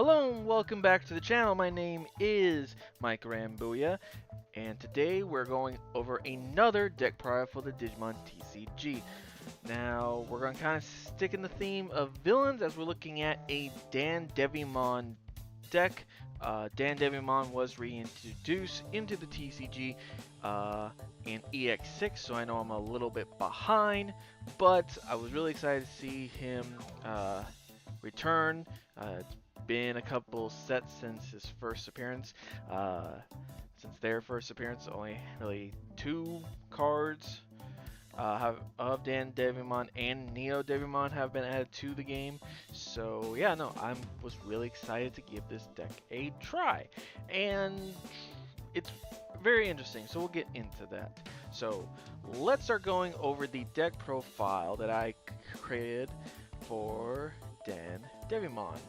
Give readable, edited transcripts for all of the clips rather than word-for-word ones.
Hello and welcome back to the channel. My name is Mike Rambuya, and today we're going over another deck product for the Digimon TCG. Now, we're going to kind of stick in the theme of villains as we're looking at a DanDevimon deck. DanDevimon was reintroduced into the TCG in EX6, so I know I'm a little bit behind, but I was really excited to see him return. It's been a couple sets since his first appearance. Since their first appearance, only really 2 cards of DanDevimon and NeoDevimon have been added to the game. So yeah, no, I was really excited to give this deck a try, and it's very interesting. So we'll get into that. So let's start going over the deck profile that I created for DanDevimon.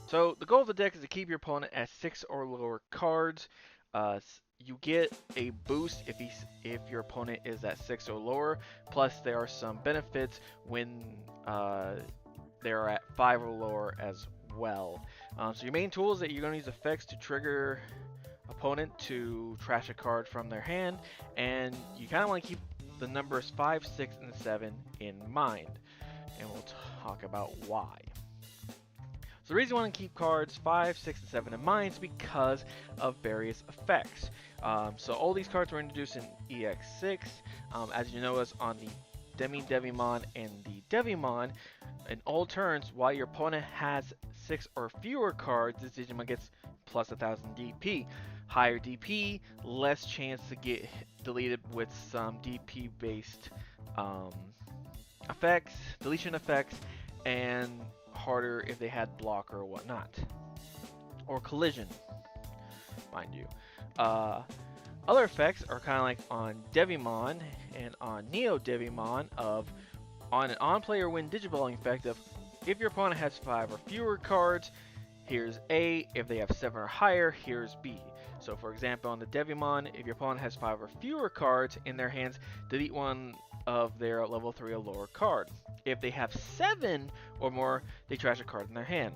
So the goal of the deck is to keep your opponent at 6 or lower cards. You get a boost if your opponent is at 6 or lower. Plus, there are some benefits when they're at 5 or lower as well. So your main tool is that you're going to use effects to trigger opponent to trash a card from their hand, and you kind of want to keep the numbers 5, 6, and 7 in mind. And we'll talk about why. So the reason you want to keep cards 5, 6, and 7 in mind is because of various effects. So all these cards were introduced in EX6. As you notice on the DemiDevimon and the Devimon, in all turns, while your opponent has 6 or fewer cards, this Digimon gets plus 1000 DP. Higher DP, less chance to get deleted with some DP based effects, deletion effects, and harder if they had block or whatnot, or collision, mind you. Other effects are kind of like on Devimon and on NeoDevimon of on an on-player win Digivolving effect of if your opponent has 5 or fewer cards, here's A. If they have 7 or higher, here's B. So for example, on the Devimon, if your opponent has 5 or fewer cards in their hands, delete one of their level 3 or lower card. If they have 7 or more, they trash a card in their hand.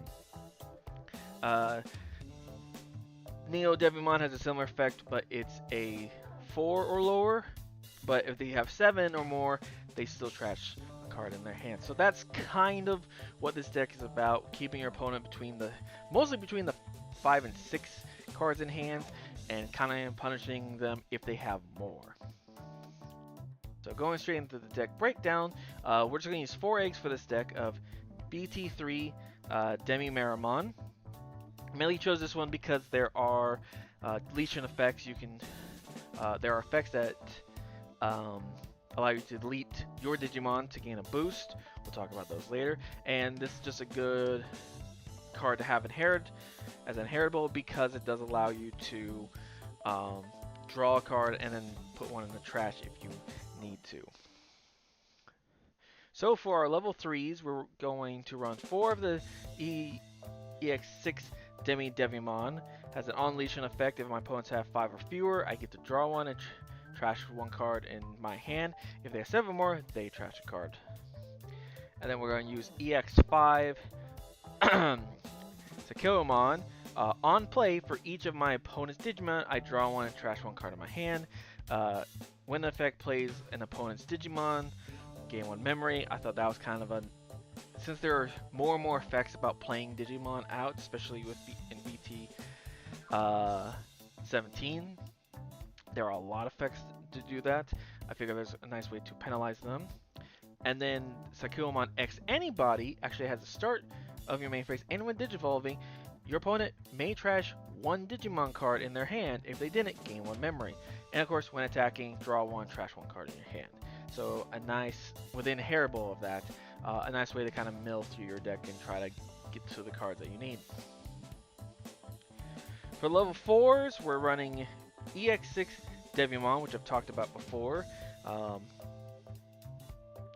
NeoDevimon has a similar effect, but it's a 4 or lower. But if they have 7 or more, they still trash a card in their hand. So that's kind of what this deck is about, keeping your opponent mostly between the 5 and 6 cards in hand, and kind of punishing them if they have more. So going straight into the deck breakdown, we're just going to use 4 eggs for this deck of BT3 DemiMeramon. I mainly chose this one because there are deletion effects. There are effects that allow you to delete your Digimon to gain a boost. We'll talk about those later. And this is just a good card to have as inheritable because it does allow you to draw a card and then put one in the trash if you need to. So for our level 3s, we're going to run 4 of the EX6 DemiDevimon. Has an on-leashing effect. If my opponents have 5 or fewer, I get to draw one and trash 1 card in my hand. If they have 7 more, they trash a card. And then we're going to use EX5 Syakomon. On play, for each of my opponent's Digimon, I draw one and trash 1 card in my hand. When the effect plays an opponent's Digimon, gain 1 memory. I thought that was kind of since there are more and more effects about playing Digimon out, especially with in BT17, there are a lot of effects to do that. I figure there's a nice way to penalize them. And then Syakomon X Antibody actually has the start of your main phase, and when Digivolving, your opponent may trash 1 Digimon card in their hand. If they didn't, gain 1 memory. And of course, when attacking, draw 1, trash 1 card in your hand. So a nice, within heritable of that, a nice way to kind of mill through your deck and try to get to the cards that you need. For level 4s, we're running EX6 Devimon, which I've talked about before.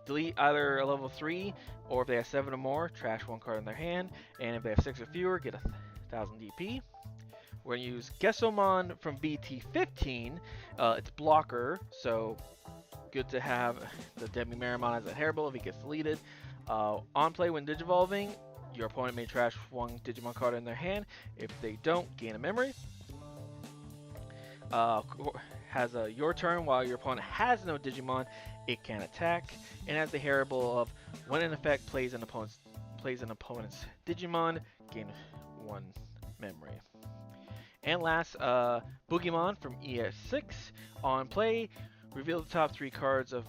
Delete either a level 3, or if they have 7 or more, trash 1 card in their hand. And if they have 6 or fewer, get 1000 DP. We're going to use Gesomon from BT15. It's blocker, so good to have the DemiMeramon as a heritable if he gets deleted. On play when Digivolving, Your opponent may trash one Digimon card in their hand. If they don't, gain a memory. Has a your turn while your opponent has no Digimon, it can attack, and has the variable of when an effect plays an opponent's Digimon, gain 1 memory. And last, Boogiemon from EX6. On play, reveal the top 3 cards of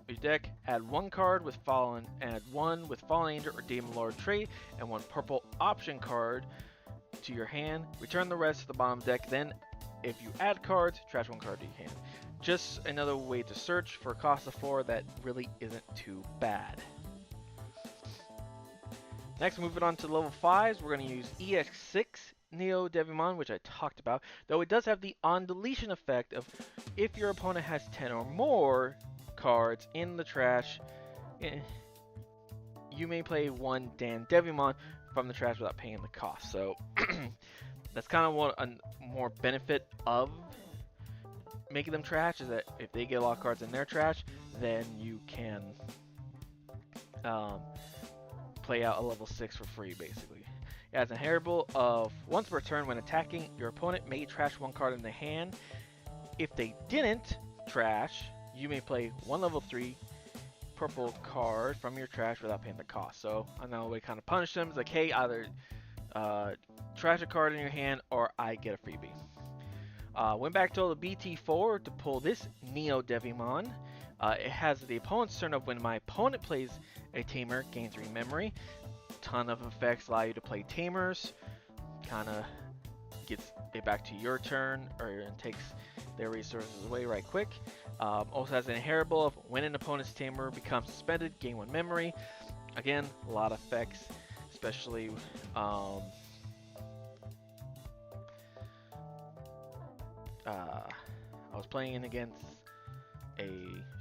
your deck. Add 1 card with Fallen, add 1 with Fallen Angel or Demon Lord trait, and 1 purple option card to your hand. Return the rest to the bottom deck. Then, if you add cards, trash 1 card to your hand. Just another way to search for a cost of 4 that really isn't too bad. Next, moving on to level 5s, we're going to use EX6 NeoDevimon, which I talked about, though it does have the on-deletion effect of if your opponent has 10 or more cards in the trash, you may play 1 DanDevimon from the trash without paying the cost. So that's kind of what a more benefit of making them trash, is that if they get a lot of cards in their trash, then you can play out a level 6 for free, basically. It has a variable of once per turn when attacking, your opponent may trash 1 card in their hand. If they didn't trash, you may play 1 level 3 purple card from your trash without paying the cost. So another way to kind of punish them is like, hey, either trash a card in your hand or I get a freebie. Went back to the BT4 to pull this NeoDevimon. It has the opponent's turn of when my opponent plays a Tamer, gain 3 memory. Ton of effects allow you to play Tamers. Kind of gets it back to your turn, or takes their resources away right quick. Also has an inheritable of when an opponent's Tamer becomes suspended, gain 1 memory. Again, a lot of effects, especially I was playing against a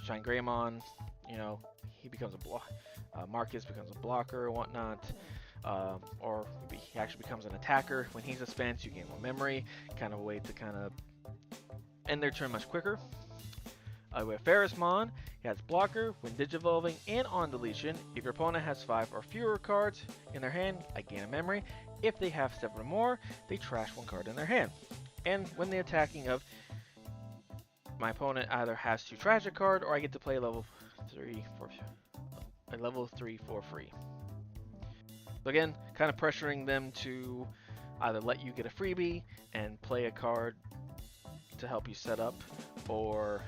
Shine Greymon, you know, he becomes a Marcus becomes a blocker or whatnot, or maybe he actually becomes an attacker. When he's suspended, you gain 1 memory, kind of a way to kind of end their turn much quicker. We have Feresmon. He has blocker when digivolving and on deletion. If your opponent has 5 or fewer cards in their hand, I gain a memory. If they have 7 or more, they trash 1 card in their hand. And when they're attacking of my opponent either has to trash a card or I get to play level 3 for free. So again, kind of pressuring them to either let you get a freebie and play a card to help you set up, or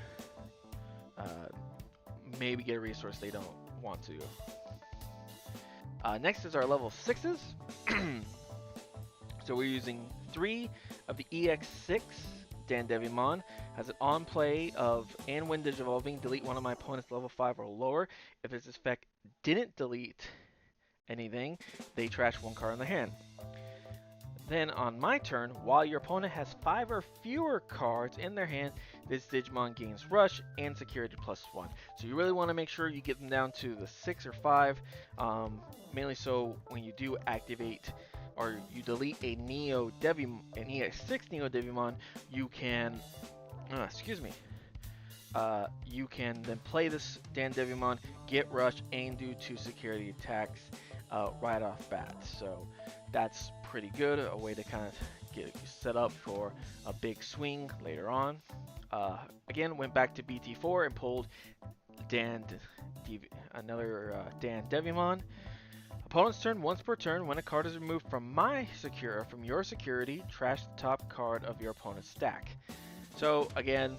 maybe get a resource they don't want to. Next is our level 6s. So we're using 3 of the EX6 DanDevimon. Has an on play of, and when digivolving, delete 1 of my opponent's level 5 or lower. If its effect didn't delete anything, they trash 1 card in their hand. Then on my turn, while your opponent has 5 or fewer cards in their hand, this Digimon gains Rush and Security +1. So you really want to make sure you get them down to the 6 or 5, mainly so when you do activate or you delete a NeoDevimon, an EX6 NeoDevimon, you can, you can then play this DanDevimon, get Rush, and do 2 security attacks right off bat. So that's pretty good, a way to kind of get you set up for a big swing later on. Again, went back to BT4 and pulled another DanDevimon. Opponent's turn, once per turn, when a card is removed from your security, trash the top card of your opponent's stack. So again,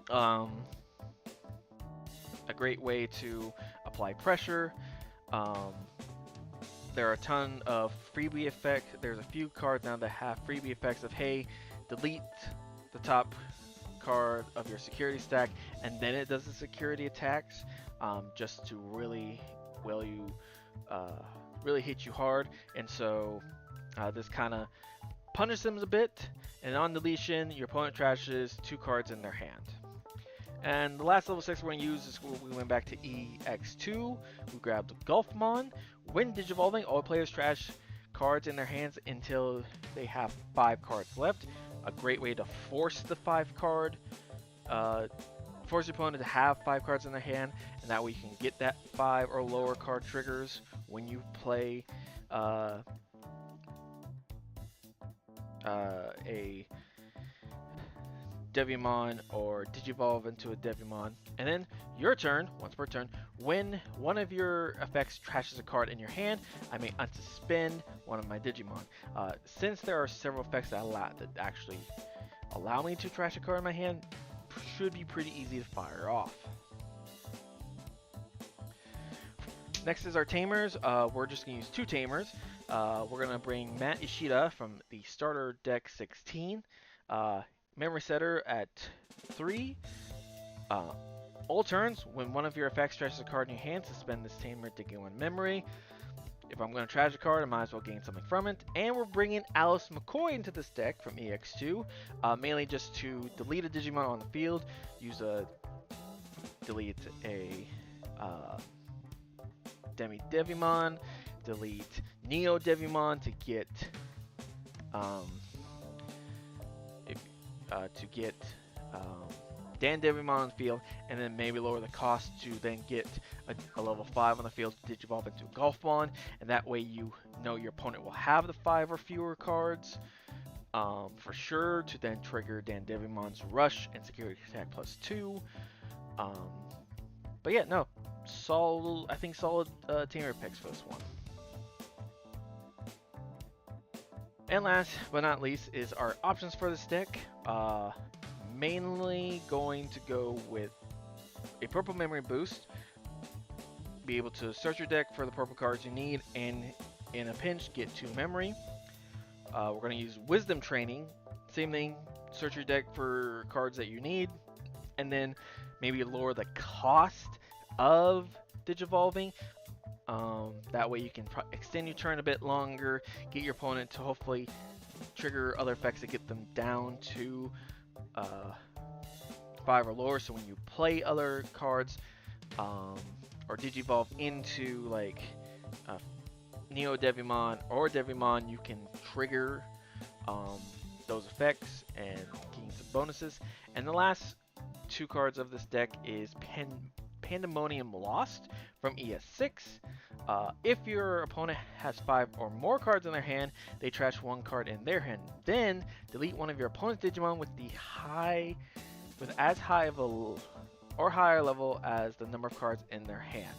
a great way to apply pressure. There are a ton of freebie effects. There's a few cards now that have freebie effects of, hey, delete the top card of your security stack, and then it does the security attacks, just to really hit you hard. And so this kind of punishes them a bit. And on deletion, your opponent trashes 2 cards in their hand. And the last level 6 we're going to use is where we went back to EX2. We grabbed Gulfmon. When digivolving, all players trash cards in their hands until they have 5 cards left. A great way to force the 5 card force your opponent to have 5 cards in their hand, and that way you can get that 5 or lower card triggers when you play a Devimon or Digivolve into a Devimon. And then your turn, once per turn, when one of your effects trashes a card in your hand, I may unsuspend one of my Digimon. Since there are several effects that actually allow me to trash a card in my hand, should be pretty easy to fire off. Next is our Tamers. We're just going to use 2 Tamers. We're going to bring MattIshida from the starter deck 16. Memory Setter at 3. All turns, when one of your effects trashes a card in your hand, suspend this Tamer digging 1 memory. If I'm going to trash a card, I might as well gain something from it. And we're bringing AliceMcCoy into this deck from EX2, mainly just to delete a Digimon on the field. Delete a DemiDevimon, delete NeoDevimon to get DanDevimon on the field, and then maybe lower the cost to then get a level 5 on the field to Digivolve into a Gulfmon, and that way you know your opponent will have the 5 or fewer cards for sure to then trigger DanDevimon's Rush and Security Attack +2. But yeah, no, solid Tamer picks for this one. And last but not least is our options for this deck. Mainly going to go with a PurpleMemoryBoost. Be able to search your deck for the purple cards you need, and in a pinch, get 2 memory. We're going to use WisdomTraining. Same thing, search your deck for cards that you need, and then maybe lower the cost of Digivolving. That way you can extend your turn a bit longer, get your opponent to hopefully trigger other effects to get them down to 5 or lower, so when you play other cards or Digivolve into like NeoDevimon or Devimon, you can trigger those effects and gain some bonuses. And the last 2 cards of this deck is Pandemonium Lost from ES6. If your opponent has 5 or more cards in their hand, they trash 1 card in their hand. Then delete one of your opponent's Digimon with as high of a or higher level as the number of cards in their hand.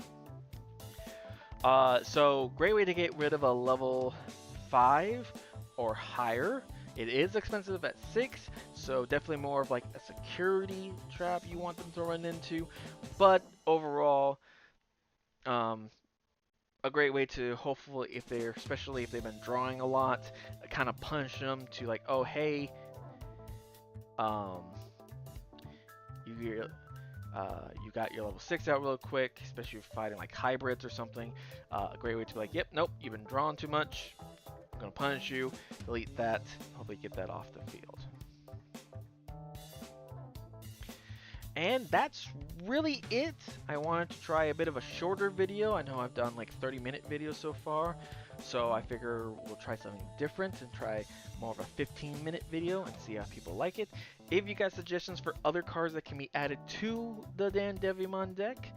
So great way to get rid of a level 5 or higher. It is expensive at 6, so definitely more of like a security trap you want them to run into. But overall, a great way to hopefully, especially if they've been drawing a lot, kind of punish them to like, oh hey, you got your level 6 out real quick, especially if you're fighting like hybrids or something. A great way to be like, yep, nope, you've been drawing too much, I'm gonna punish you, delete that, hopefully get that off the field. And that's really it. I wanted to try a bit of a shorter video. I know I've done like 30-minute videos so far, so I figure we'll try something different and try more of a 15-minute video and see how people like it. If you got suggestions for other cards that can be added to the DanDevimon deck,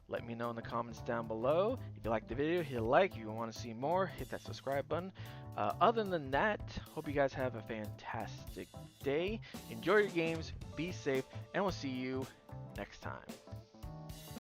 let me know in the comments down below. If you liked the video, hit a like. If you want to see more, hit that subscribe button. Other than that, hope you guys have a fantastic day. Enjoy your games, be safe, and we'll see you next time.